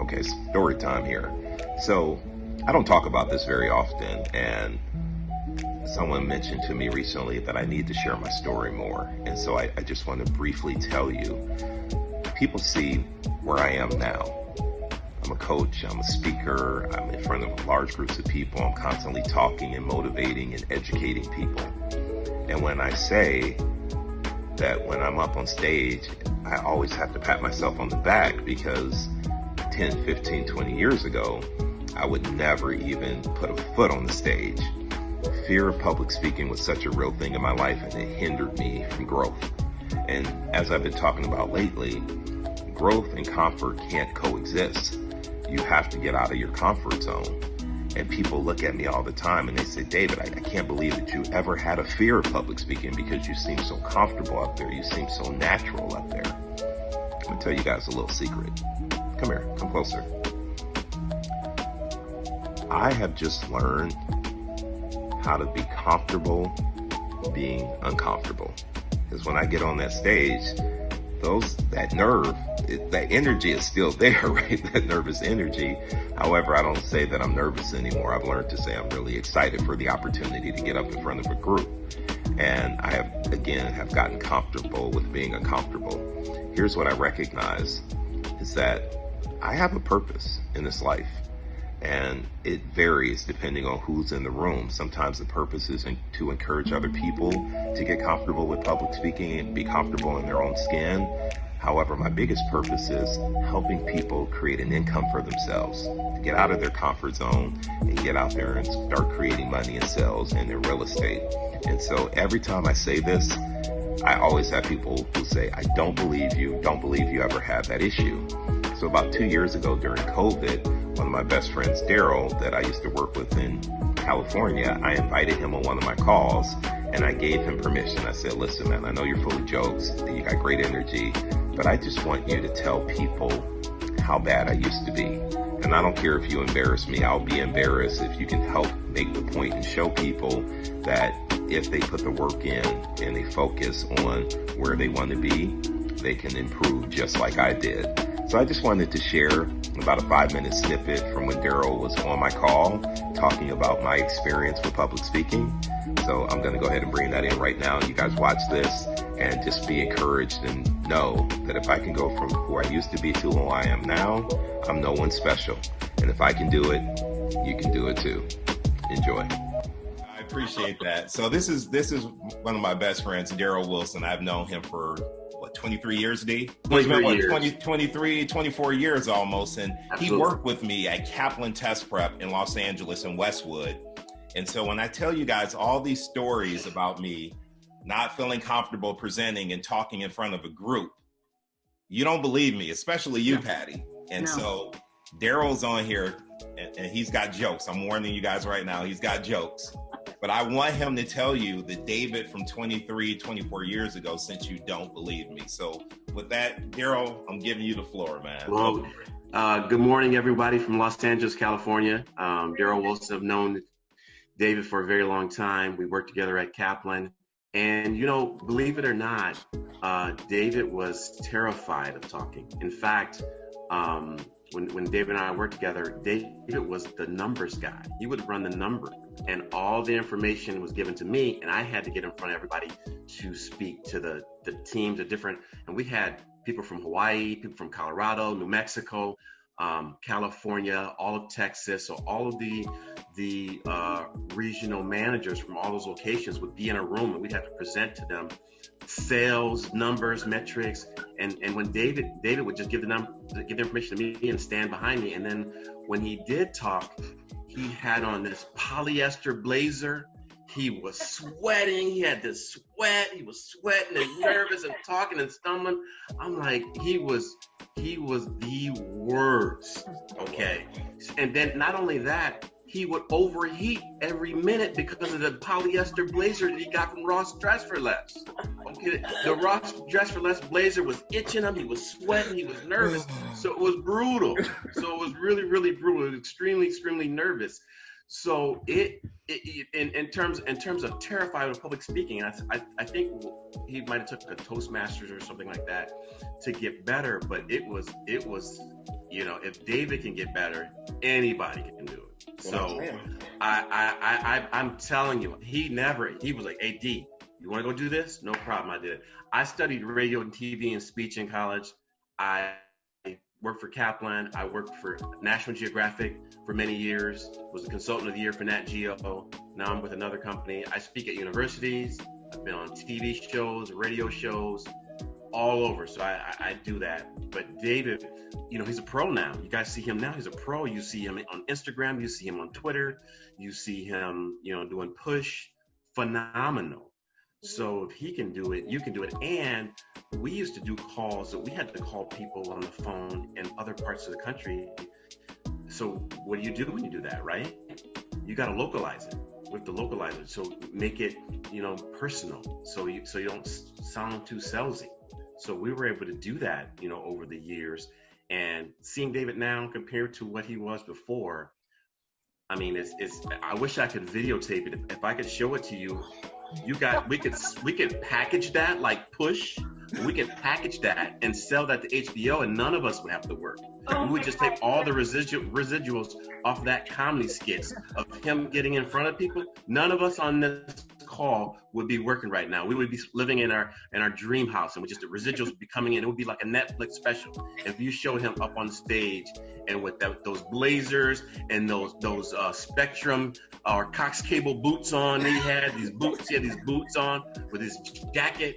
Okay, story time here. So I don't talk about this very often, and someone mentioned to me recently that I need to share my story more. And so I just want to briefly tell you, people see where I am now. I'm a coach, I'm a speaker, I'm in front of large groups of people, I'm constantly talking and motivating and educating people. And when I say that when I'm up on stage, I always have to pat myself on the back, because 10, 15, 20 years ago, I would never even put a foot on the stage. Fear of public speaking was such a real thing in my life, and it hindered me from growth. And as I've been talking about lately, growth and comfort can't coexist. You have to get out of your comfort zone. And people look at me all the time and they say, David, I can't believe that you ever had a fear of public speaking, because you seem so comfortable up there. You seem so natural up there. I'm gonna tell you guys a little secret. Come here, come closer. I have just learned how to be comfortable being uncomfortable. Because when I get on that stage, that nerve, that energy is still there, right? That nervous energy. However, I don't say that I'm nervous anymore. I've learned to say I'm really excited for the opportunity to get up in front of a group. And I have gotten comfortable with being uncomfortable. Here's what I recognize is that I have a purpose in this life. And it varies depending on who's in the room. Sometimes the purpose is to encourage other people to get comfortable with public speaking and be comfortable in their own skin. However, my biggest purpose is helping people create an income for themselves, to get out of their comfort zone and get out there and start creating money in sales and in real estate. And so every time I say this, I always have people who say, I don't believe you ever had that issue. So about 2 years ago during COVID, one of my best friends, Daryl, that I used to work with in California, I invited him on one of my calls and I gave him permission. I said, listen, man, I know you're full of jokes, you got great energy, but I just want you to tell people how bad I used to be. And I don't care if you embarrass me, I'll be embarrassed if you can help make the point and show people that if they put the work in and they focus on where they want to be, they can improve just like I did. So I just wanted to share about a 5-minute snippet from when Daryl was on my call talking about my experience with public speaking. So I'm going to go ahead and bring that in right now. You guys watch this and just be encouraged and know that if I can go from who I used to be to who I am now, I'm no one special. And if I can do it, you can do it too. Enjoy. I appreciate that. So this is one of my best friends, Daryl Wilson. I've known him for 23 years, D? 24 years almost. And Absolutely. He worked with me at Kaplan Test Prep in Los Angeles and Westwood. And so when I tell you guys all these stories about me not feeling comfortable presenting and talking in front of a group, you don't believe me, especially you, Patty. And so Daryl's on here and he's got jokes. I'm warning you guys right now, he's got jokes. But I want him to tell you that David from 24 years ago, since you don't believe me. So with that, Daryl, I'm giving you the floor, man. Well, good morning, everybody from Los Angeles, California. Daryl Wilson. I've known David for a very long time. We worked together at Kaplan. And, you know, believe it or not, David was terrified of talking. In fact, when David and I worked together, David was the numbers guy. He would run the number, and all the information was given to me, and I had to get in front of everybody to speak to the teams of different, and we had people from Hawaii, people from Colorado, New Mexico, California, all of Texas. So all of the regional managers from all those locations would be in a room, and we'd have to present to them sales, numbers, metrics, and when David would just give the information to me and stand behind me. And then when he did talk, he had on this polyester blazer. He was sweating. He had this sweat. He was sweating and nervous and talking and stumbling. I'm like, he was the worst. Okay. And then not only that, he would overheat every minute because of the polyester blazer that he got from Ross Dress for Less. Okay, the Ross Dress for Less blazer was itching him. He was sweating. He was nervous. So it was brutal. So it was really, really brutal. Extremely, extremely nervous. So in terms of terrified of public speaking, I think he might have took a Toastmasters or something like that to get better. But it was if David can get better, anybody can do it. So I'm telling you, he was like, hey D, you want to go do this? No problem, I did it. I studied radio and TV and speech in college. I worked for Kaplan. I worked for National Geographic for many years. Was a consultant of the year for Nat Geo. Now I'm with another company. I speak at universities. I've been on TV shows, radio shows, all over. So I do that. But David, he's a pro now. You guys see him now. He's a pro. You see him on Instagram. You see him on Twitter. You see him, doing push. Phenomenal. So if he can do it, you can do it. And we used to do calls that we had to call people on the phone in other parts of the country. So what do you do when you do that, right? You got to localize it. We have to localize it. So make it, personal. So you don't sound too salesy. So we were able to do that, over the years. And seeing David now compared to what he was before, I mean, I wish I could videotape it. If I could show it to you, we could package that like push. We could package that and sell that to HBO, and none of us would have to work. We would just take all the residuals off that comedy skits of him getting in front of people. None of us on this call would be working right now. We would be living in our dream house, and the residuals would be coming in. It would be like a Netflix special. If you showed him up on stage and with those blazers and those Spectrum or Cox cable boots on, he had these boots on with his jacket.